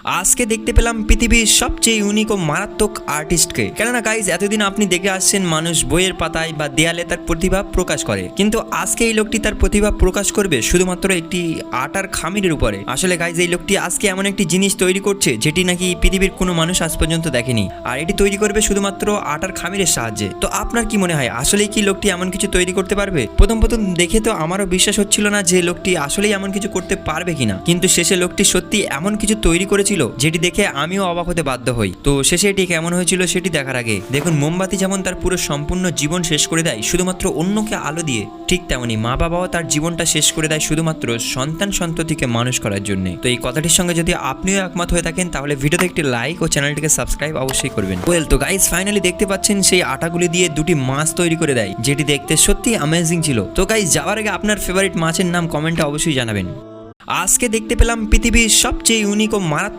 আজকে দেখতে পেলাম পৃথিবীর সবচেয়ে ইউনিক ও মারাত্মক আর্টিস্টকে। কেননা গাইজ এতদিন আপনি দেখে আসছেন মানুষ বইয়ের পাতায় বা দেয়ালে তার প্রতিভা প্রকাশ করে, কিন্তু আজকে এই লোকটি তার প্রতিভা প্রকাশ করবে শুধুমাত্র একটি আটার খামিরের উপরে। আসলে গাইজ এই লোকটি আজকে এমন একটি জিনিস তৈরি করছে যেটি নাকি পৃথিবীর কোনো মানুষ আজ পর্যন্ত দেখেনি, আর এটি তৈরি করবে শুধুমাত্র আটার খামিরের সাহায্যে। তো আপনার কি মনে হয় আসলেই কি লোকটি এমন কিছু তৈরি করতে পারবে? প্রথম দেখে তো আমারও বিশ্বাস হচ্ছিল না যে লোকটি আসলেই এমন কিছু করতে পারবে কিনা, কিন্তু শেষে লোকটি সত্যি এমন কিছু তৈরি করেছিল যেটি দেখে আমিও অবাক হতে বাধ্য হই। তো শেষে এটি কেমন হয়েছিল সেটি দেখার আগে দেখুন, মোমবাতি যেমন তার পুরো সম্পূর্ণ জীবন শেষ করে দেয় শুধুমাত্র অন্যকে আলো দিয়ে, ঠিক তেমনি মা বাবাও তার জীবনটা শেষ করে দেয় শুধুমাত্র সন্তান সন্ততিকে মানুষ করার জন্য। তো এই কথাটির সঙ্গে যদি আপনিও একমত হয়ে থাকেন তাহলে ভিডিওতে একটি লাইক ও চ্যানেলটিকে সাবস্ক্রাইব অবশ্যই করবেন। ওয়েল, তো গাইস ফাইনালি দেখতে পাচ্ছেন সেই আটাগুলি দিয়ে দুটি মাছ তৈরি করে দেয়, যেটি দেখতে সত্যি অ্যামেজিং ছিল। তো গাইস যাওয়ার আগে আপনার ফেভারিট মাছের নাম কমেন্টে অবশ্যই জানাবেন। আজকে দেখতে পেলাম পৃথিবীর সবচেয়ে ইউনিক ও মারাত্মক